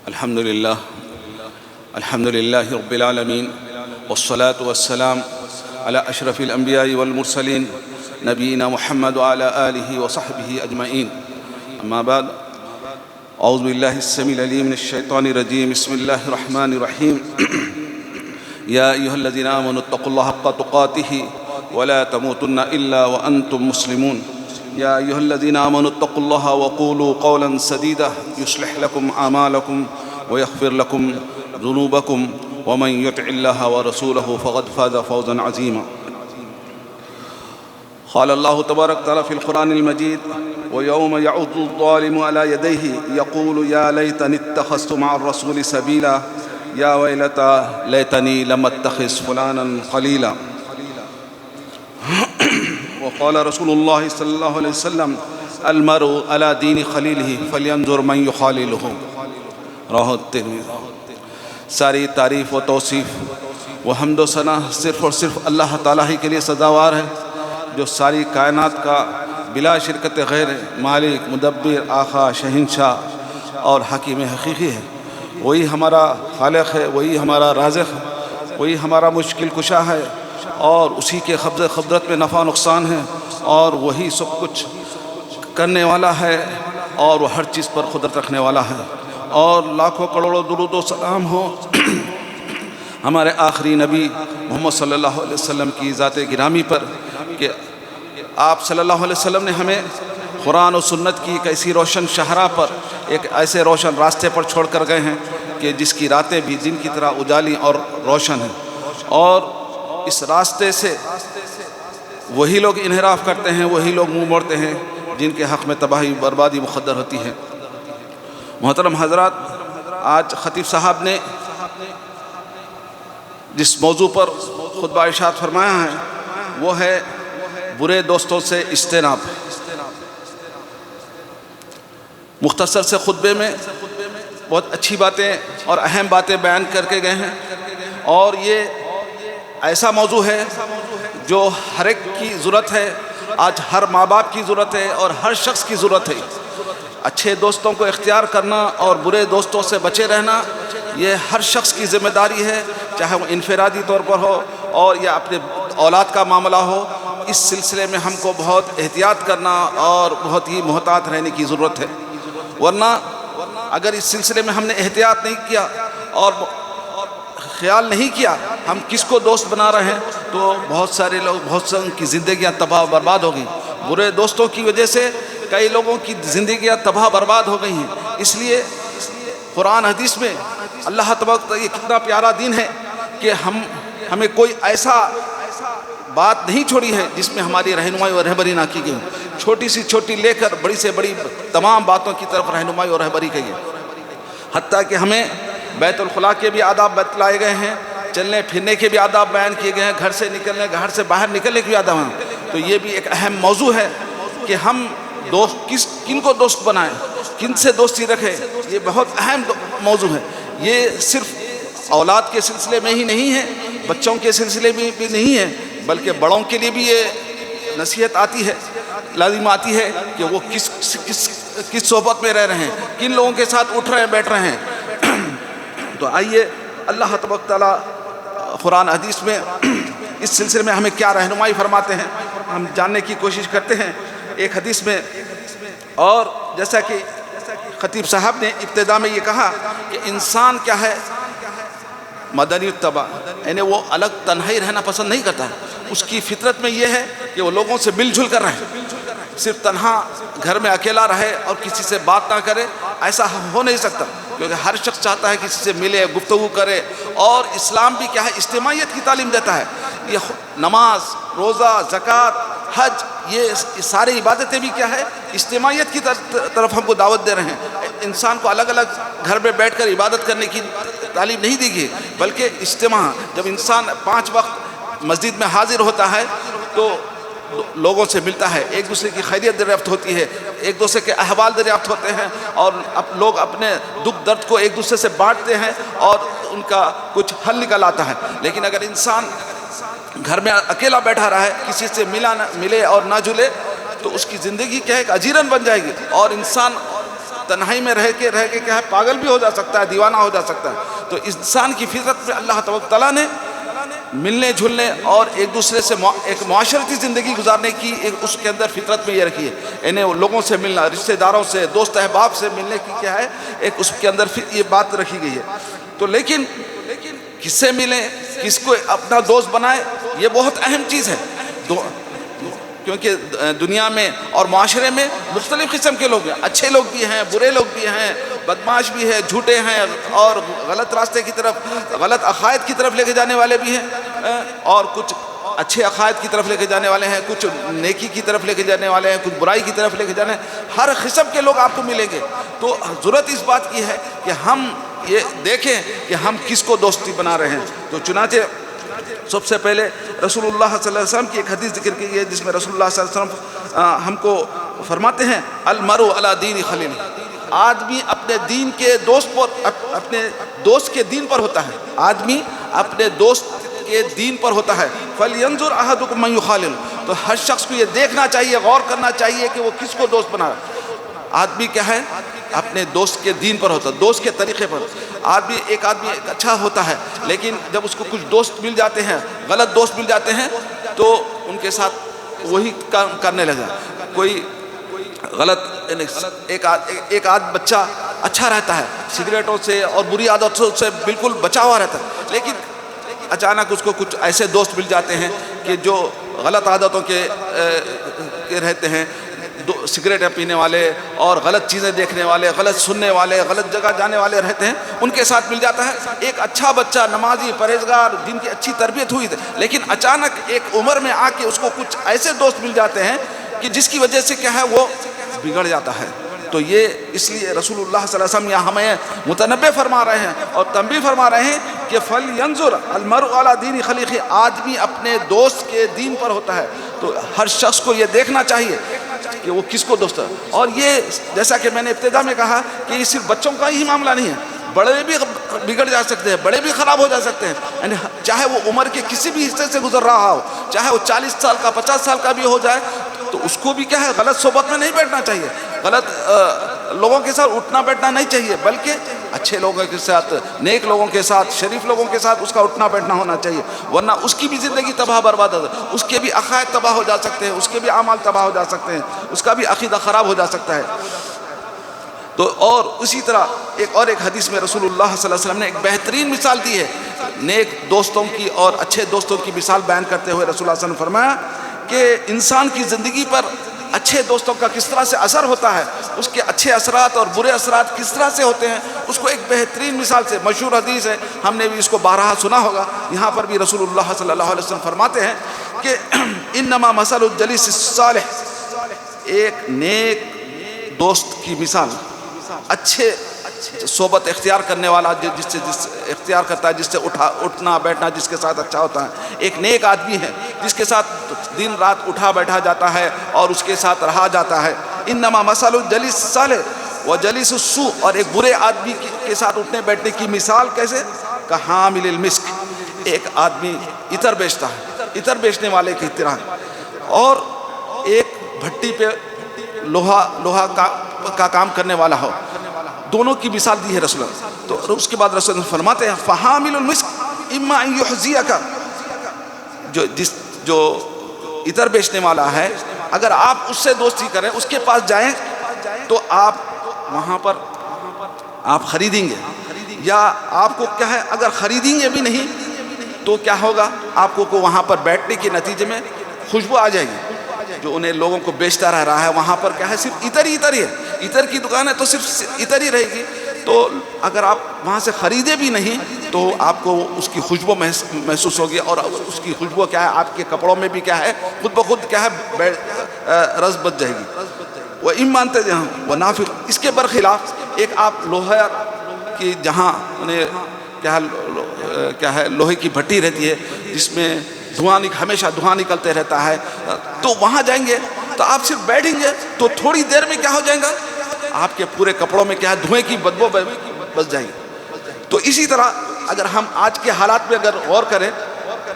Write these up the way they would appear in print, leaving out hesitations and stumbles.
الحمد لله رب العالمين، والصلاة والسلام على أشرف الأنبياء والمرسلين نبينا محمد وعلى آله وصحبه أجمعين. أما بعد، أعوذ بالله السميع العليم من الشيطان الرجيم. بسم الله الرحمن الرحيم. يا أيها الذين آمنوا اتقوا الله حق تقاته ولا تموتن إلا وأنتم مسلمون. يا أيها الذين آمنوا اتقوا الله وقولوا قولا سديدا يصلح لكم أعمالكم ويغفر لكم ذنوبكم ومن يطع الله ورسوله فقد فاز فوزا عظيما. قال الله تبارك وتعالى في القرآن المجيد: ويوم يعض الظالم على يديه يقول يا ليتني اتخذت مع الرسول سبيلا يا ويلتى ليتني لم اتخذ فلانا خليلا. وقال رسول الله صلی اللہ علیہ وسلم: المرء على دین خلیلہ فلینظر من یخاللہ. رواه الترمذی. ساری تعریف و توصیف و حمد و ثنا صرف اور صرف اللہ تعالیٰ ہی کے لیے سزاوار ہے، جو ساری کائنات کا بلا شرکت غیر مالک، مدبر، آقا، شہنشاہ اور حکیم حقیقی ہے. وہی ہمارا خالق ہے، وہی ہمارا رازق ہے، وہی ہمارا مشکل کشا ہے، اور اسی کے قدرت میں نفع نقصان ہے، اور وہی سب کچھ کرنے والا ہے، اور وہ ہر چیز پر قدرت رکھنے والا ہے. اور لاکھوں کروڑوں درود و سلام ہو ہمارے آخری نبی محمد صلی اللہ علیہ وسلم کی ذات گرامی پر، کہ آپ صلی اللہ علیہ وسلم نے ہمیں قرآن و سنت کی ایک ایسی روشن شاہراہ پر، ایک ایسے روشن راستے پر چھوڑ کر گئے ہیں کہ جس کی راتیں بھی دن کی طرح اجالی اور روشن ہیں. اور اس راستے سے وہی لوگ انحراف کرتے ہیں، وہی لوگ منہ موڑتے ہیں جن کے حق میں تباہی بربادی مقدر ہوتی ہے. محترم حضرات، آج خطیب صاحب نے جس موضوع پر خطبہ ارشاد فرمایا ہے وہ ہے برے دوستوں سے اجتناب. مختصر سے خطبے میں بہت اچھی باتیں اور اہم باتیں بیان کر کے گئے ہیں، اور یہ ایسا موضوع ہے جو ہر ایک کی ضرورت ہے. آج ہر ماں باپ کی ضرورت ہے اور ہر شخص کی ضرورت ہے. اچھے دوستوں کو اختیار کرنا اور برے دوستوں سے بچے رہنا یہ ہر شخص کی ذمہ داری ہے، چاہے وہ انفرادی طور پر ہو اور یا اپنے اولاد کا معاملہ ہو. اس سلسلے میں ہم کو بہت احتیاط کرنا اور بہت ہی محتاط رہنے کی ضرورت ہے. ورنہ اگر اس سلسلے میں ہم نے احتیاط نہیں کیا اور خیال نہیں کیا ہم کس کو دوست بنا رہے ہیں، تو بہت سارے لوگ، بہت سے ان کی زندگیاں تباہ و برباد ہو گئیں. برے دوستوں کی وجہ سے کئی لوگوں کی زندگیاں تباہ برباد ہو گئی ہیں. اس لیے قرآن حدیث میں اللہ تبارک یہ کتنا پیارا دین ہے کہ ہمیں کوئی ایسا بات نہیں چھوڑی ہے جس میں ہماری رہنمائی اور رہبری نہ کی گئی. چھوٹی سی چھوٹی لے کر بڑی سے بڑی تمام باتوں کی طرف رہنمائی اور رہبری کی ہے. حتیٰ کہ ہمیں بیت الخلاء کے بھی آداب بتلائے گئے ہیں، چلنے پھرنے کے بھی آداب بیان کیے گئے ہیں، گھر سے نکلنے، گھر سے باہر نکلنے کے بھی آداب ہیں. تو یہ بھی ایک اہم موضوع ہے کہ ہم کن کو دوست بنائیں، کن سے دوستی رکھیں. یہ بہت اہم موضوع ہے. یہ صرف اولاد کے سلسلے میں ہی نہیں ہے، بچوں کے سلسلے میں بھی نہیں ہے، بلکہ بڑوں کے لیے بھی یہ نصیحت آتی ہے، لازم آتی ہے کہ وہ کس صحبت میں رہ رہے ہیں، کن لوگوں کے ساتھ اٹھ رہے ہیں، بیٹھ رہے ہیں. تو آئیے اللہ تبارک تعالیٰ قرآن حدیث میں اس سلسلے میں ہمیں کیا رہنمائی فرماتے ہیں ہم جاننے کی کوشش کرتے ہیں. ایک حدیث میں، اور جیسا کہ خطیب صاحب نے ابتدا میں یہ کہا کہ انسان کیا ہے، مدنی الطبع، یعنی وہ الگ تنہائی رہنا پسند نہیں کرتا. اس کی فطرت میں یہ ہے کہ وہ لوگوں سے مل جل کر رہے. صرف تنہا گھر میں اکیلا رہے اور کسی سے بات نہ کرے، ایسا ہو نہیں سکتا، کیونکہ ہر شخص چاہتا ہے کسی سے ملے، گفتگو کرے. اور اسلام بھی کیا ہے، اجتماعیت کی تعلیم دیتا ہے. یہ نماز، روزہ، زکوٰۃ، حج، یہ ساری عبادتیں بھی کیا ہے، اجتماعیت کی طرف ہم کو دعوت دے رہے ہیں. انسان کو الگ الگ گھر میں بیٹھ کر عبادت کرنے کی تعلیم نہیں دی گئی، بلکہ اجتماع. جب انسان 5 وقت مسجد میں حاضر ہوتا ہے تو لوگوں سے ملتا ہے، ایک دوسرے کی خیریت دریافت ہوتی ہے، ایک دوسرے کے احوال دریافت ہوتے ہیں، اور لوگ اپنے دکھ درد کو ایک دوسرے سے بانٹتے ہیں اور ان کا کچھ حل نکل آتا ہے. لیکن اگر انسان گھر میں اکیلا بیٹھا رہا ہے، کسی سے ملے اور نہ جلے، تو اس کی زندگی کیا ہے، ایک اجیرن بن جائے گی. اور انسان تنہائی میں رہ کے کیا ہے پاگل بھی ہو جا سکتا ہے، دیوانہ ہو جا سکتا ہے۔ تو انسان کی فطرت میں اللہ تبارک و تعالیٰ نے ملنے جھلنے اور ایک دوسرے سے ایک معاشرتی زندگی گزارنے کی اس کے اندر فطرت میں یہ رکھی ہے، انہیں لوگوں سے ملنا، رشتہ داروں سے، دوست احباب سے ملنے کی کیا ہے ایک اس کے اندر یہ بات رکھی گئی ہے۔ تو لیکن کس سے ملیں، کس کو اپنا دوست بنائے، یہ بہت اہم چیز ہے، کیونکہ دنیا میں اور معاشرے میں مختلف قسم کے لوگ ہیں، اچھے لوگ بھی ہیں، برے لوگ بھی ہیں، بدمعاش بھی ہیں، جھوٹے ہیں، اور غلط راستے کی طرف، غلط عقائد کی طرف لے کے جانے والے بھی ہیں، اور کچھ اچھے عقائد کی طرف لے کے جانے والے ہیں، کچھ نیکی کی طرف لے کے جانے والے ہیں، کچھ برائی کی طرف لے کے جانے ہیں۔ ہر قسم کے لوگ آپ کو ملیں گے، تو ضرورت اس بات کی ہے کہ ہم یہ دیکھیں کہ ہم کس کو دوستی بنا رہے ہیں۔ تو چنانچہ سب سے پہلے رسول اللہ صلی اللہ علیہ وسلم کی ایک حدیث ذکر کی ہے، جس میں رسول اللہ صلی اللہ علیہ وسلم ہم کو فرماتے ہیں المرء علی دین خلیل، آدمی اپنے دین کے دوست پر، اپنے دوست کے دین پر ہوتا ہے، آدمی اپنے دوست کے دین پر ہوتا ہے۔ فَلْيَنْظُرْ أَحَدُكُمْ مَنْ يُخَالِلُ، تو ہر شخص کو یہ دیکھنا چاہیے، غور کرنا چاہیے کہ وہ کس کو دوست بنا رہا ہے۔ آدمی کیا ہے اپنے دوست کے دین پر ہوتا ہے، دوست کے طریقے پر۔ ایک آدمی اچھا ہوتا ہے، لیکن جب اس کو کچھ دوست مل جاتے ہیں، غلط دوست مل جاتے ہیں، تو ان کے ساتھ وہی کام کرنے لگا۔ کوئی غلط، ایک بچہ اچھا رہتا ہے، سگریٹوں سے اور بری عادتوں سے بالکل بچا ہوا رہتا ہے، لیکن اچانک اس کو کچھ ایسے دوست مل جاتے ہیں کہ جو غلط عادتوں کے رہتے ہیں، سگریٹ پینے والے اور غلط چیزیں دیکھنے والے، غلط سننے والے، غلط جگہ جانے والے رہتے ہیں، ان کے ساتھ مل جاتا ہے۔ ایک اچھا بچہ، نمازی، پرہیزگار، جن کی اچھی تربیت ہوئی تھی، لیکن اچانک ایک عمر میں آ کے اس کو کچھ ایسے دوست مل جاتے ہیں کہ جس کی وجہ سے کیا ہے وہ بگڑ جاتا ہے۔ تو یہ اس لیے رسول اللہ صلی اللہ علیہ وسلم یہاں ہمیں متنبہ فرما رہے ہیں اور تنبیہ فرما رہے ہیں کہ فَلْيَنْظُرْ الْمَرْءُ عَلَى دِينِ خَلِيلِهِ، آدمی اپنے دوست کے دین پر ہوتا ہے۔ تو ہر شخص کو یہ دیکھنا چاہیے کہ وہ کس کو دوست ہے۔ اور یہ جیسا کہ میں نے ابتدا میں کہا کہ یہ صرف بچوں کا ہی معاملہ نہیں ہے، بڑے بھی بگڑ جا سکتے ہیں، بڑے بھی خراب ہو جا سکتے ہیں، یعنی چاہے وہ عمر کے کسی بھی حصے سے گزر رہا ہو، چاہے وہ 40 سال کا 50 سال کا بھی ہو جائے، تو اس کو بھی کیا ہے غلط صحبت میں نہیں بیٹھنا چاہیے، غلط لوگوں کے ساتھ اٹھنا بیٹھنا نہیں چاہیے، بلکہ اچھے لوگوں کے ساتھ، نیک لوگوں کے ساتھ، شریف لوگوں کے ساتھ اس کا اٹھنا بیٹھنا ہونا چاہیے، ورنہ اس کی بھی زندگی تباہ برباد ہو جائے، اس کے بھی عقائد تباہ ہو جا سکتے ہیں، اس کے بھی اعمال تباہ ہو جا سکتے ہیں، اس کا بھی عقیدہ خراب ہو جا سکتا ہے۔ تو اور اسی طرح ایک حدیث میں رسول اللہ صلی اللہ علیہ وسلم نے ایک بہترین مثال دی ہے نیک دوستوں کی اور اچھے دوستوں کی مثال بیان کرتے ہوئے رسول اللہ صلی اللہ علیہ وسلم نے فرمایا کہ انسان کی زندگی پر اچھے دوستوں کا کس طرح سے اثر ہوتا ہے، اس کے اچھے اثرات اور برے اثرات کس طرح سے ہوتے ہیں، اس کو ایک بہترین مثال سے، مشہور حدیث ہے، ہم نے بھی اس کو بارہا سنا ہوگا، یہاں پر بھی رسول اللہ صلی اللہ علیہ وسلم فرماتے ہیں کہ انما مثل الجلیس الصالح، ایک نیک دوست کی مثال، اچھے صحبت اختیار کرنے والا جس اختیار کرتا ہے، جس سے اٹھنا بیٹھنا جس کے ساتھ اچھا ہوتا ہے، ایک نیک آدمی ہے جس کے ساتھ دن رات اٹھا بیٹھا جاتا ہے اور اس کے ساتھ رہا جاتا ہے۔ انما مثل الجلیس الصالح وجلیس السوء، اور ایک برے آدمی کے ساتھ اٹھنے بیٹھنے کی مثال کیسے، کحامل المسک، ایک آدمی عطر بیچتا ہے، عطر بیچنے والے کی طرح، اور ایک بھٹی پہ لوہا کا کام کرنے والا ہو، دونوں کی مثال دی ہے رسول اللہ۔ تو اس کے بعد رسول اللہ فرماتے ہیں فحامل المسک اما ان یحزیک، جو عطر بیچنے والا ہے، اگر آپ اس سے دوستی کریں، اس کے پاس جائیں، تو آپ وہاں پر آپ خریدیں گے، یا آپ کو کیا ہے اگر خریدیں گے بھی نہیں تو کیا ہوگا، آپ کو وہاں پر بیٹھنے کے نتیجے میں خوشبو آ جائے گی، جو انہیں لوگوں کو بیچتا رہ رہا ہے وہاں پر کیا ہے صرف عطر ہی عطر ہے، عطر کی دکان ہے تو صرف عطر ہی رہے گی، تو اگر آپ وہاں سے خریدے بھی نہیں تو آپ کو اس کی خوشبو محسوس ہوگی، اور اس کی خوشبو کیا ہے آپ کے کپڑوں میں بھی کیا ہے خود بخود کیا ہے رس بچ جائے گی۔ وہ ام مانتے جہاں وہ نافق، اس کے برخلاف ایک آپ لوہے کی جہاں انہیں کیا ہے لوہے کی بھٹی رہتی ہے جس میں ہمیشہ دھواں نکلتے رہتا ہے، تو وہاں جائیں گے تو آپ صرف بیٹھیں گے تو تھوڑی دیر میں کیا ہو جائے گا، آپ کے پورے کپڑوں میں کیا ہے دھوئیں کی بدبو بس جائے گی۔ تو اسی طرح اگر ہم آج کے حالات میں اگر غور کریں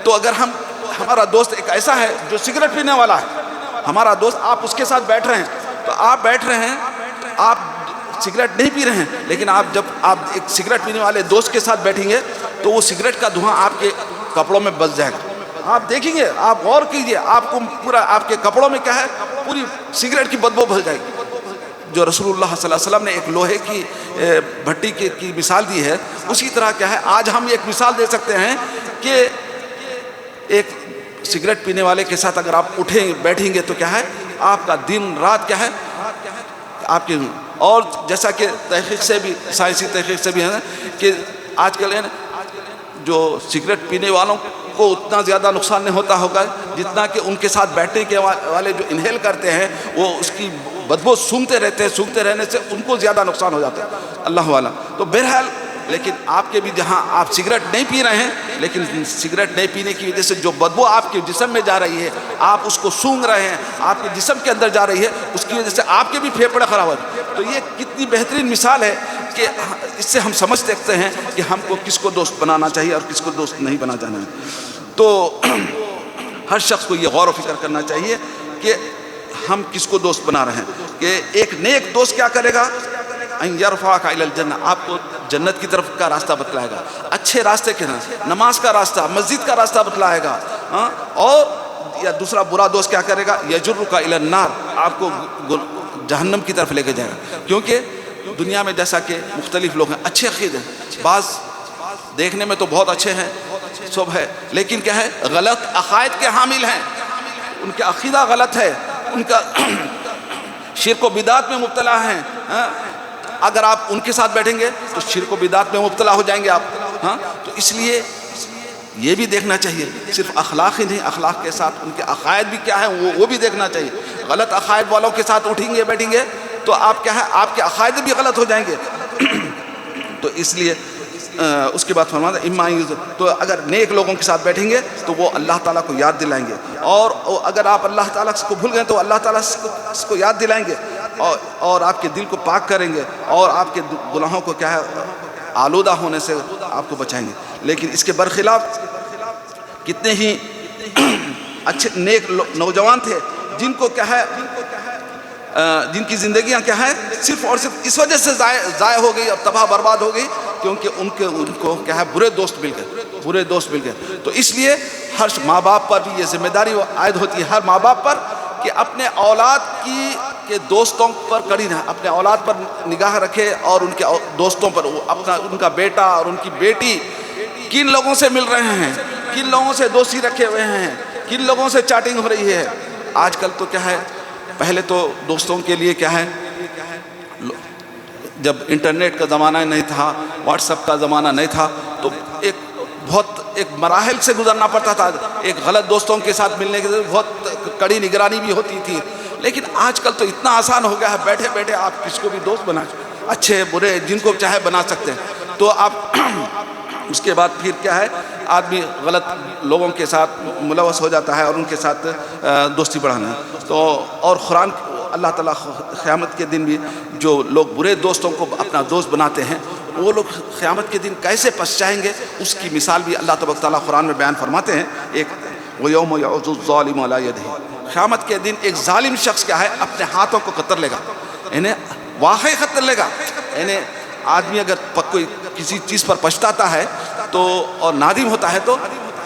تو اگر ہمارا دوست ایک ایسا ہے جو سگریٹ پینے والا ہے، ہمارا دوست، آپ اس کے ساتھ بیٹھ رہے ہیں، تو آپ بیٹھ رہے ہیں، آپ سگریٹ نہیں پی رہے ہیں، لیکن جب آپ ایک سگریٹ پینے والے دوست کے ساتھ بیٹھیں گے تو وہ سگریٹ کا دھواں آپ کے کپڑوں میں بس جائے گا، آپ دیکھیں گے، آپ غور کیجئے، آپ کو پورا آپ کے کپڑوں میں کیا ہے، پوری سگریٹ کی بدبو بھر جائے گی۔ جو رسول اللہ صلی اللہ علیہ وسلم نے ایک لوہے کی بھٹی کی مثال دی ہے، اسی طرح کیا ہے آج ہم ایک مثال دے سکتے ہیں کہ ایک سگریٹ پینے والے کے ساتھ اگر آپ اٹھیں بیٹھیں گے تو کیا ہے آپ کا دن رات کیا ہے آپ کی، اور جیسا کہ تحقیق سے بھی، سائنسی تحقیق سے بھی ہے کہ آج کل جو سگریٹ پینے والوں کو اتنا زیادہ نقصان نہیں ہوتا ہوگا جتنا کہ ان کے ساتھ بیٹھنے کے والے جو انہیل کرتے ہیں وہ اس کی بدبو سونگتے رہتے ہیں، سونگتے رہنے سے ان کو زیادہ نقصان ہو جاتا ہے، اللہ والا۔ تو بہرحال لیکن آپ کے بھی جہاں آپ سگریٹ نہیں پی رہے ہیں، لیکن سگریٹ نہیں پینے کی وجہ سے جو بدبو آپ کے جسم میں جا رہی ہے، آپ اس کو سونگ رہے ہیں، آپ کے جسم کے اندر جا رہی ہے، اس کی وجہ سے آپ کے بھی پھیپھڑے خراب ہو رہے ہیں۔ تو یہ کتنی بہترین مثال ہے کہ اس سے ہم سمجھ سکتے ہیں کہ ہم کو کس کو دوست بنانا چاہیے اور کس کو دوست نہیں بنانا چاہیے۔ تو ہر شخص کو یہ غور و فکر کرنا چاہیے کہ ہم کس کو دوست بنا رہے ہیں، کہ ایک نیک دوست کیا کرے گا، ان یرفعک الی الجنہ، آپ کو جنت کی طرف کا راستہ بتلائے گا، اچھے راستے کے نماز کا راستہ، مسجد کا راستہ بتلائے گا، اور یا دوسرا برا دوست کیا کرے گا، یجرک الی النار، آپ کو جہنم کی طرف لے کے جائے گا۔ کیونکہ دنیا میں جیسا کہ مختلف لوگ ہیں، اچھے عقیدے ہیں، بعض دیکھنے میں تو بہت اچھے ہیں سب ہے، لیکن کیا ہے غلط عقائد کے حامل ہیں، ان کا عقیدہ غلط ہے، ان کا شرک و بدعت میں مبتلا ہیں۔ اگر آپ ان کے ساتھ بیٹھیں گے تو شرک و بدعت میں مبتلا ہو جائیں گے آپ۔ تو اس لیے یہ بھی دیکھنا چاہیے، صرف اخلاق ہی نہیں، اخلاق کے ساتھ ان کے عقائد بھی کیا ہیں وہ بھی دیکھنا چاہیے۔ غلط عقائد والوں کے ساتھ اٹھیں گے بیٹھیں گے تو آپ کیا ہے آپ کے عقائد بھی غلط ہو جائیں گے۔ تو اس لیے اس کے بعد فرماتا ہے تو اگر نیک لوگوں کے ساتھ بیٹھیں گے تو وہ اللہ تعالیٰ کو یاد دلائیں گے، اور اگر آپ اللہ تعالیٰ کو بھول گئے تو اللہ تعالیٰ اس کو یاد دلائیں گے، اور آپ کے دل کو پاک کریں گے، اور آپ کے گناہوں کو کیا ہے آلودہ ہونے سے آپ کو بچائیں گے۔ لیکن اس کے برخلاف کتنے ہی اچھے نیک نوجوان تھے جن کو کیا ہے جن کی زندگیاں کیا ہے صرف اور صرف اس وجہ سے ضائع ہو گئی اور تباہ برباد ہو گئی کیونکہ ان کو کیا ہے برے دوست مل گئے۔ تو اس لیے ہر ماں باپ پر بھی یہ ذمہ داری عائد ہوتی ہے، ہر ماں باپ پر، کہ اپنے اولاد کے دوستوں پر کڑی رہے، اپنے اولاد پر نگاہ رکھے اور ان کے دوستوں پر، ان کا بیٹا اور ان کی بیٹی کن لوگوں سے مل رہے ہیں، کن لوگوں سے دوستی رکھے ہوئے ہیں، کن لوگوں سے چیٹنگ ہو رہی ہے۔ آج کل تو کیا ہے، پہلے تو دوستوں کے لیے کیا ہے جب انٹرنیٹ کا زمانہ نہیں تھا، واٹس ایپ کا زمانہ نہیں تھا، تو ایک مراحل سے گزرنا پڑتا تھا، ایک غلط دوستوں کے ساتھ ملنے کے لیے بہت کڑی نگرانی بھی ہوتی تھی۔ لیکن آج کل تو اتنا آسان ہو گیا ہے، بیٹھے بیٹھے آپ کس کو بھی دوست بنا، اچھے برے جن کو چاہے بنا سکتے ہیں۔ تو آپ اس کے بعد پھر کیا ہے آدمی غلط لوگوں کے ساتھ ملوث ہو جاتا ہے اور ان کے ساتھ دوستی بڑھانا۔ تو اور قرآن اللہ تعالیٰ قیامت کے دن بھی جو لوگ برے دوستوں کو اپنا دوست بناتے ہیں وہ لوگ قیامت کے دن کیسے پچھتائیں گے، اس کی مثال بھی اللہ تبارک تعالیٰ قرآن میں بیان فرماتے ہیں۔ ایک وَيَوْمَ يَعُضُ الظَّالِمُ عَلَىٰ يَدَيْهِ، قیامت کے دن ایک ظالم شخص کیا ہے اپنے ہاتھوں کو قطر لے گا، یعنی واقعی قطر لے گا۔ یعنی آدمی اگر کوئی کسی چیز پر پچھتاتا ہے تو اور نادم ہوتا ہے تو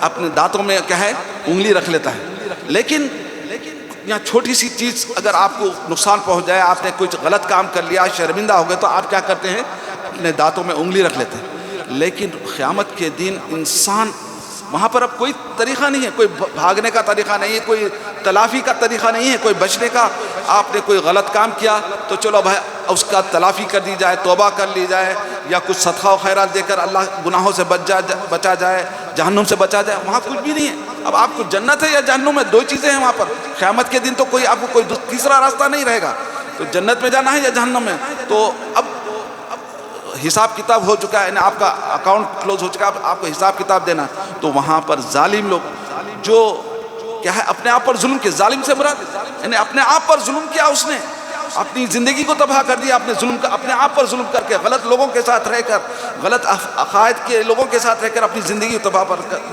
اپنے دانتوں میں کیا ہے انگلی رکھ لیتا ہے، لیکن یہاں چھوٹی سی چیز اگر آپ کو نقصان پہنچ جائے، آپ نے کچھ غلط کام کر لیا، شرمندہ ہو گئے، تو آپ کیا کرتے ہیں اپنے دانتوں میں انگلی رکھ لیتے ہیں۔ لیکن قیامت کے دن انسان وہاں پر اب کوئی طریقہ نہیں ہے، کوئی بھاگنے کا طریقہ نہیں ہے، کوئی تلافی کا طریقہ نہیں ہے، کوئی بچنے کا۔ آپ نے کوئی غلط کام کیا تو چلو بھائی اس کا تلافی کر دی جائے، توبہ کر لی جائے، یا کچھ صدقہ و خیرات دے کر اللہ گناہوں سے بچا جائے، جہنم سے بچا جائے۔ وہاں کچھ بھی نہیں ہے۔ اب آپ کو جنت ہے یا جہنم ہے، دو چیزیں ہیں وہاں پر۔ قیامت کے دن تو کوئی آپ کو کوئی تیسرا راستہ نہیں رہے گا، تو جنت میں جانا ہے یا جہنم میں۔ تو اب حساب کتاب ہو چکا ہے، یعنی آپ کا اکاؤنٹ کلوز ہو چکا ہے، آپ کو حساب کتاب دینا ہے۔ تو وہاں پر ظالم لوگ جو کیا ہے اپنے آپ پر ظلم کے، ظالم سے مراد یعنی اپنے آپ پر ظلم کیا، اس نے اپنی زندگی کو تباہ کر دیا، اپنے آپ پر ظلم کر کے، غلط لوگوں کے ساتھ رہ کر، غلط عقائد کے لوگوں کے ساتھ رہ کر اپنی زندگی کو تباہ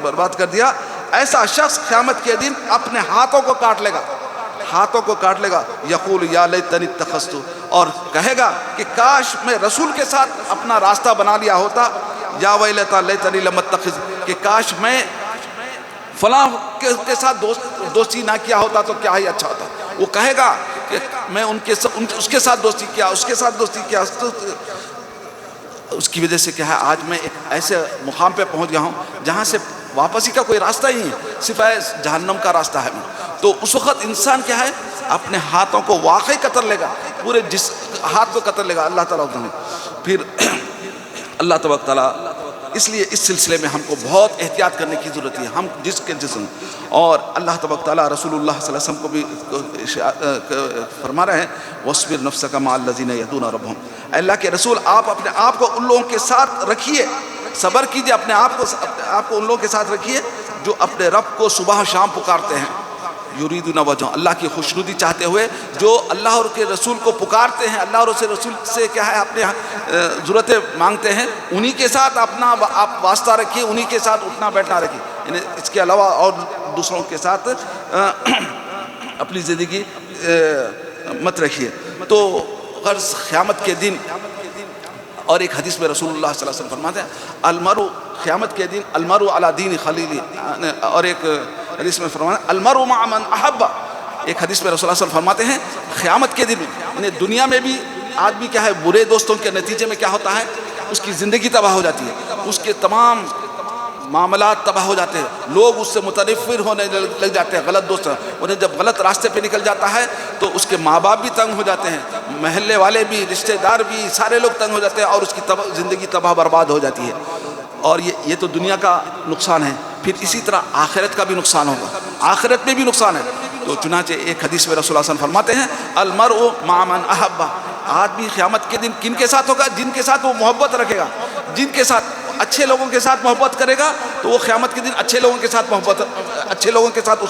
برباد کر دیا۔ ایسا شخص قیامت کے دن اپنے ہاتھوں کو کاٹ لے گا، یقول یا لیتنی اتخذت، اور کہے گا کہ کاش میں رسول کے ساتھ اپنا راستہ بنا لیا ہوتا، یا ویلتا لیتنی لم اتخذ، کہ کاش میں فلاں کے ساتھ دوستی نہ کیا ہوتا تو کیا ہی اچھا ہوتا۔ وہ کہے گا کہ میں اس کے ساتھ دوستی کیا، اس کے ساتھ دوستی کیا، اس کی وجہ سے کیا ہے آج میں ایک ایسے مقام پہ پہنچ گیا ہوں جہاں سے واپسی کا کوئی راستہ ہی نہیں ہے، صرف جہنم کا راستہ ہے۔ تو اس وقت انسان کیا ہے اپنے ہاتھوں کو واقعی قتل لے گا، پورے جس ہاتھ کو قتل لے گا اللہ تعالیٰ عنہ۔ پھر اللہ تبارک تعالیٰ اس لیے اس سلسلے میں ہم کو بہت احتیاط کرنے کی ضرورت ہے، ہم جس کے جسم، اور اللہ تبارک تعالیٰ رسول اللہ صلی اللہ علیہ وسلم کو بھی فرما رہے ہیں وَاصْبِرْ نَفْسَكَ مَعَ الَّذِينَ يَدْعُونَ رَبَّهُمْ، اللہ کے رسول آپ اپنے آپ کو ان لوگوں کے ساتھ رکھیے، صبر کیجئے، اپنے آپ کو ان لوگوں کے ساتھ رکھیے جو اپنے رب کو صبح و شام پکارتے ہیں، یریدون وجہ، اللہ کی خوشنودی چاہتے ہوئے، جو اللہ اور کے رسول کو پکارتے ہیں، اللہ اور اس کے رسول سے کیا ہے اپنے ضرورتیں مانگتے ہیں، انہی کے ساتھ اپنا آپ واسطہ رکھیے، انہی کے ساتھ اٹھنا بیٹھنا رکھیے، یعنی اس کے علاوہ اور دوسروں کے ساتھ اپنی زندگی مت رکھیے۔ تو غرض قیامت کے دن، اور ایک حدیث میں رسول اللہ صلی اللہ علیہ وسلم فرماتے ہیں المرء، قیامت کے دن المرء علی دین خلیلی، اور ایک حدیث میں فرماتے ہیں المرء مع من احب، ایک حدیث میں رسول اللہ صلی اللہ علیہ وسلم فرماتے ہیں قیامت کے دن یعنی دنیا میں بھی آدمی کیا ہے برے دوستوں کے نتیجے میں کیا ہوتا ہے اس کی زندگی تباہ ہو جاتی ہے، اس کے تمام معاملات تباہ ہو جاتے ہیں، لوگ اس سے متنفر ہونے لگ جاتے ہیں، غلط دوست انہیں جب غلط راستے پہ نکل جاتا ہے تو اس کے ماں باپ بھی تنگ ہو جاتے ہیں، محلے والے بھی، رشتہ دار بھی، سارے لوگ تنگ ہو جاتے ہیں، اور اس کی زندگی تباہ برباد ہو جاتی ہے۔ اور یہ تو دنیا کا نقصان ہے، پھر اسی طرح آخرت کا بھی نقصان ہوگا، آخرت میں بھی نقصان ہے۔ تو چنانچہ ایک حدیث میں رسول اللہ صلی اللہ علیہ وسلم فرماتے ہیں المرء مع من احب، آدمی قیامت کے دن کن کے ساتھ ہوگا؟ جن کے ساتھ وہ محبت رکھے گا، جن کے ساتھ اچھے لوگوں کے ساتھ محبت کرے گا تو وہ قیامت کے دن اچھے لوگوں کے ساتھ محبت، اچھے لوگوں کے ساتھ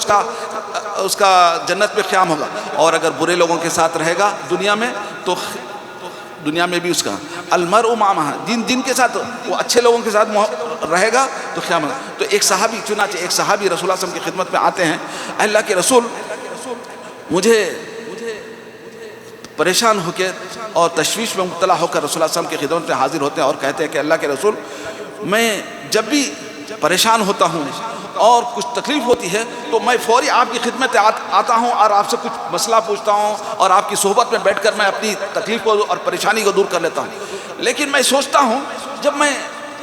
اس کا جنت میں قیام ہوگا، اور اگر برے لوگوں کے ساتھ رہے گا دنیا میں تو دنیا میں بھی اس کا المرء مع من، جن کے ساتھ وہ اچھے لوگوں کے ساتھ رہے گا تو قیام ہوگا۔ تو ایک صحابی، چنانچہ ایک صحابی رسول اللہ صلی اللہ علیہ وسلم کی خدمت میں آتے ہیں، اللہ کے رسول مجھے پریشان ہو کے اور تشویش میں مبتلا ہو کر رسول اللہ صلی اللہ علیہ وسلم کی خدمت میں حاضر ہوتے ہیں اور کہتے ہیں کہ اللہ کے رسول میں جب بھی پریشان ہوتا ہوں اور کچھ تکلیف ہوتی ہے تو میں فوری آپ کی خدمت آتا ہوں اور آپ سے کچھ مسئلہ پوچھتا ہوں اور آپ کی صحبت میں بیٹھ کر میں اپنی تکلیف کو اور پریشانی کو دور کر لیتا ہوں، لیکن میں سوچتا ہوں جب میں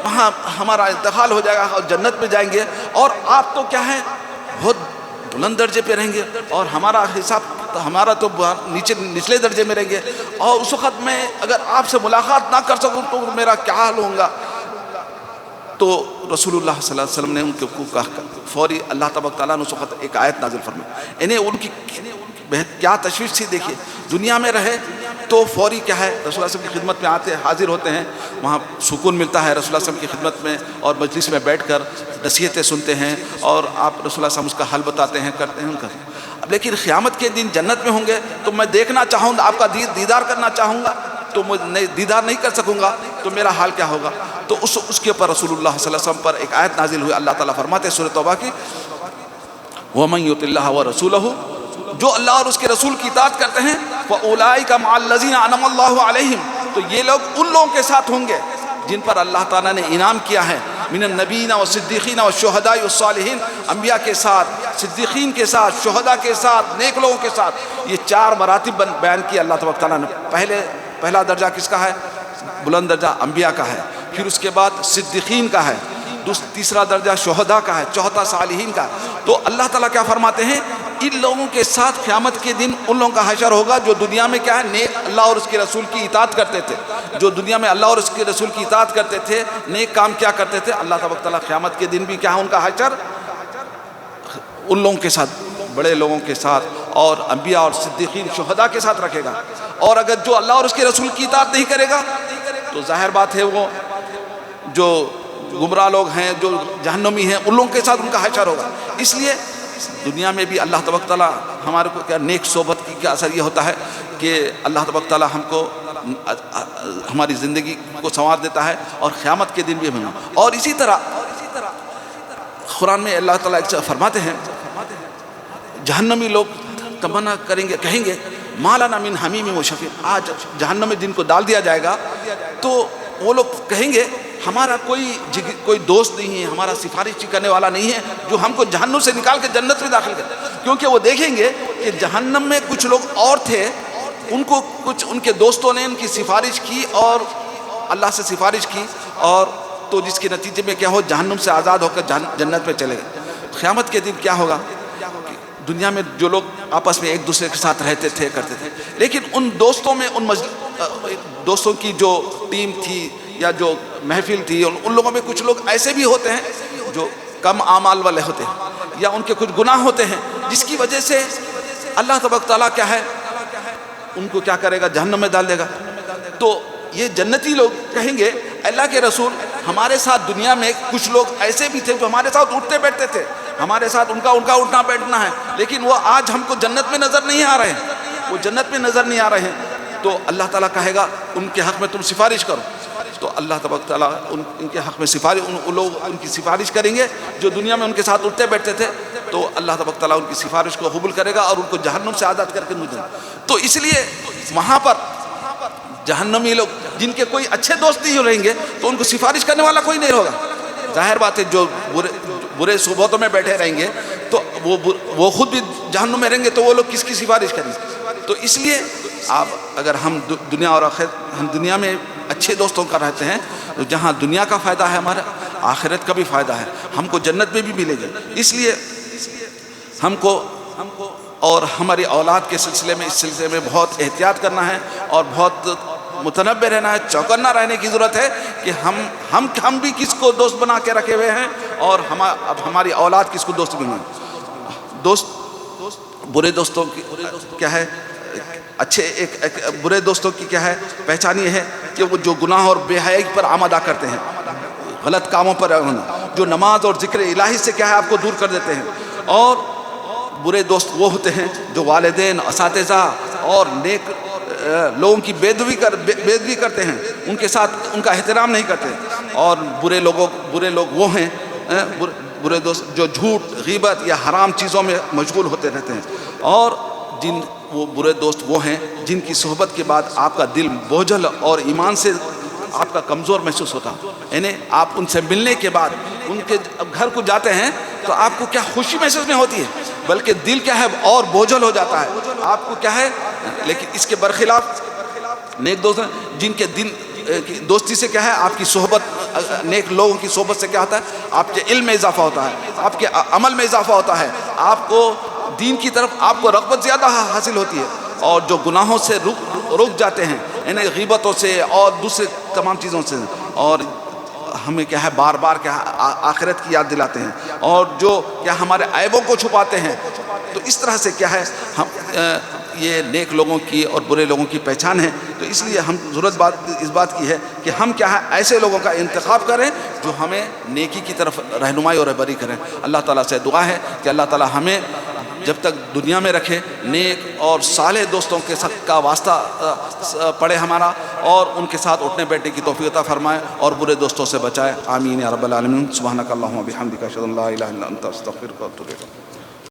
وہاں ہمارا انتقال ہو جائے گا اور جنت میں جائیں گے اور آپ تو کیا ہے بہت بلند درجے پہ رہیں گے اور ہمارا تو نچلے درجے میں رہیں گے، اور اس وقت میں اگر آپ سے ملاقات نہ کر سکوں تو میرا کیا حال ہوگا؟ تو رسول اللہ صلی اللہ علیہ وسلم نے ان کے کہا فوری اللہ تبارک تعالیٰ نے اس وقت ایک آیت نازل فرمائی، انہیں ان کی کیا تشویش تھی، دیکھیے دنیا میں رہے تو فوری کیا ہے رسول اللہ صلی اللہ علیہ وسلم کی خدمت میں آتے حاضر ہوتے ہیں، وہاں سکون ملتا ہے، رسول اللہ صلی اللہ علیہ وسلم کی خدمت میں اور مجلس میں بیٹھ کر نصیحتیں سنتے ہیں اور آپ رسول اللہ صلی اللہ علیہ وسلم اس کا حل بتاتے ہیں، کرتے ہیں ان کا۔ اب لیکن قیامت کے دن جنت میں ہوں گے تو میں دیکھنا چاہوں گا، آپ کا دیدار کرنا چاہوں گا تو میں دیدار نہیں کر سکوں گا تو میرا حال کیا ہوگا؟ تو اس کے اوپر رسول اللہ صلی اللہ علیہ وسلم پر ایک آیت نازل ہوئی، اللہ تعالیٰ فرماتے ہیں سورۃ توبہ کی وَمَن يُطِعِ اللَّهَ وَرَسُولَهُ، جو اللہ اور اس کے رسول کی اطاعت کرتے ہیں فَأُولَٰئِكَ مَعَ الَّذِينَ أَنْعَمَ اللَّهُ عَلَيْهِمْ، تو یہ لوگ ان لوگوں کے ساتھ ہوں گے جن پر اللہ تعالیٰ نے انعام کیا ہے، من النبیین والصدیقین والشہداء والصالحین، انبیاء کے ساتھ، صدیقین کے ساتھ، شہداء کے ساتھ، نیک لوگوں کے ساتھ۔ یہ چار مراتب بیان کیا اللہ تبارک تعالیٰ نے۔ پہلا درجہ کس کا ہے؟ بلند درجہ انبیاء کا ہے، پھر اس کے بعد صدیقین کا ہے، تیسرا درجہ شہداء کا ہے، چوتھا صالحین کا ہے۔ تو اللہ تعالیٰ کیا فرماتے ہیں ان لوگوں کے ساتھ قیامت کے دن ان لوگوں کا حشر ہوگا جو دنیا میں کیا ہے اللہ اور اس کے رسول کی اطاعت کرتے تھے، جو دنیا میں اللہ اور اس کے رسول کی اطاعت کرتے تھے، نیک کام کیا کرتے تھے، اللہ تبارک تعالیٰ قیامت کے دن بھی کیا ہے ان کا حشر ان لوگوں کے ساتھ، بڑے لوگوں کے ساتھ اور انبیاء اور صدیقین شہداء کے ساتھ رکھے گا۔ اور اگر جو اللہ اور اس کے رسول کی اطاعت نہیں کرے گا تو ظاہر بات ہے وہ جو گمراہ لوگ ہیں، جو جہنمی ہیں، ان لوگوں کے ساتھ ان کا حشر ہوگا۔ اس لیے دنیا میں بھی اللہ تبارک تعالیٰ ہمارے کو کیا نیک صحبت کی کیا اثر یہ ہوتا ہے کہ اللہ تبارک تعالیٰ ہم کو ہماری زندگی کو سنوار دیتا ہے اور قیامت کے دن بھی ہمیں۔ اور اسی طرح قرآن میں اللہ تعالیٰ فرماتے ہیں جہنمی لوگ تمنا کریں گے، کہیں گے ما لنا من حمیم و شفیع. آج جہنم میں جن کو ڈال دیا جائے گا تو وہ لوگ کہیں گے ہمارا کوئی دوست نہیں ہے, ہمارا سفارش کرنے والا نہیں ہے جو ہم کو جہنم سے نکال کے جنت میں داخل کرے. کیونکہ وہ دیکھیں گے کہ جہنم میں کچھ لوگ اور تھے, ان کو کچھ ان کے دوستوں نے ان کی سفارش کی اور اللہ سے سفارش کی, اور تو جس کے نتیجے میں کیا ہو, جہنم سے آزاد ہو کر جنت میں چلے گئے. قیامت کے دن کیا ہوگا, دنیا میں جو لوگ آپس میں ایک دوسرے کے ساتھ رہتے تھے کرتے تھے, لیکن ان دوستوں میں دوستوں کی جو ٹیم تھی یا جو محفل تھی, ان لوگوں میں کچھ لوگ ایسے بھی ہوتے ہیں جو کم اعمال والے ہوتے ہیں یا ان کے کچھ گناہ ہوتے ہیں, جس کی وجہ سے اللہ تبارک تعالیٰ کیا ہے ان کو کیا کرے گا, جہنم میں ڈال دے گا. تو یہ جنتی لوگ کہیں گے اللہ کے رسول ہمارے ساتھ دنیا میں کچھ لوگ ایسے بھی تھے جو ہمارے ساتھ اٹھتے بیٹھتے تھے, ہمارے ساتھ ان کا اٹھنا بیٹھنا ہے, لیکن وہ آج ہم کو جنت میں نظر نہیں آ رہے ہیں, وہ جنت میں نظر نہیں آ رہے ہیں. تو اللہ تعالیٰ کہے گا ان کے حق میں تم سفارش کرو. تو اللہ تبارک تعالیٰ ان کے حق میں سفارش, لوگ ان کی سفارش کریں گے جو دنیا میں ان کے ساتھ اٹھتے بیٹھتے تھے. تو اللہ تبارک تعالیٰ ان کی سفارش کو قبول کرے گا اور ان کو جہنم سے آزاد کر کے مجھے. تو اس لیے وہاں پر جہنمی لوگ جن کے کوئی اچھے دوست نہیں رہیں گے تو ان کو سفارش کرنے والا کوئی نہیں ہوگا. ظاہر بات ہے جو برے صحبتوں میں بیٹھے رہیں گے تو وہ خود بھی جہنم میں رہیں گے, تو وہ لوگ کس کی سفارش کریں گے. تو اس لیے آپ اگر ہم دنیا اور آخرت, ہم دنیا میں اچھے دوستوں کا رہتے ہیں تو جہاں دنیا کا فائدہ ہے ہمارا آخرت کا بھی فائدہ ہے, ہم کو جنت میں بھی ملے گی. اس لیے ہم کو اور ہماری اولاد کے سلسلے میں, اس سلسلے میں بہت احتیاط کرنا ہے اور بہت متنبہ رہنا ہے, چوکنا رہنے کی ضرورت ہے کہ ہم بھی کس کو دوست بنا کے رکھے ہوئے ہیں اور اب ہماری اولاد کس کو دوست بنائیں. برے دوستوں کی کیا ہے, اچھے برے دوستوں کی کیا ہے پہچان یہ ہے کہ وہ جو گناہ اور بے حیائی پر آمادہ کرتے ہیں, غلط کاموں پر جو نماز اور ذکر الہی سے کیا ہے آپ کو دور کر دیتے ہیں. اور برے دوست وہ ہوتے ہیں جو والدین, اساتذہ اور نیک لوگوں کی بےادبی کرتے ہیں, ان کے ساتھ ان کا احترام نہیں کرتے. اور برے لوگ وہ ہیں برے دوست جو جھوٹ, غیبت یا حرام چیزوں میں مشغول ہوتے رہتے ہیں. اور وہ برے دوست وہ ہیں جن کی صحبت کے بعد آپ کا دل بوجھل اور ایمان سے آپ کا کمزور محسوس ہوتا, یعنی آپ ان سے ملنے کے بعد ان کے گھر کو جاتے ہیں تو آپ کو کیا خوشی محسوس نہیں ہوتی ہے, بلکہ دل کیا ہے اور بوجھل ہو جاتا ہے آپ کو کیا ہے. لیکن اس کے برخلاف نیک دوست ہیں جن کے دل کی دوستی سے کیا ہے آپ کی صحبت, نیک لوگوں کی صحبت سے کیا ہوتا ہے آپ کے علم میں اضافہ ہوتا ہے, آپ کے عمل میں اضافہ ہوتا ہے, آپ کو دین کی طرف آپ کو رغبت زیادہ حاصل ہوتی ہے. اور جو گناہوں سے رک جاتے ہیں, یعنی غیبتوں سے اور دوسرے تمام چیزوں سے, اور ہمیں کیا ہے بار بار کیا آخرت کی یاد دلاتے ہیں, اور جو کیا ہمارے عیبوں کو چھپاتے ہیں. تو اس طرح سے کیا ہے یہ نیک لوگوں کی اور برے لوگوں کی پہچان ہے. تو اس لیے ہم ضرورت اس بات کی ہے کہ ہم کیا ہے ایسے لوگوں کا انتخاب کریں جو ہمیں نیکی کی طرف رہنمائی اور رہبری کریں. اللہ تعالیٰ سے دعا ہے کہ اللہ تعالیٰ ہمیں جب تک دنیا میں رکھے نیک اور صالح دوستوں کے ساتھ کا واسطہ پڑے ہمارا, اور ان کے ساتھ اٹھنے بیٹھنے کی توفیق عطا فرمائے اور برے دوستوں سے بچائے. آمین یا رب العالمین. سبحانک اللہم و بحمدک اشہد ان لا الہ الا انت استغفرک و اتوب الیک.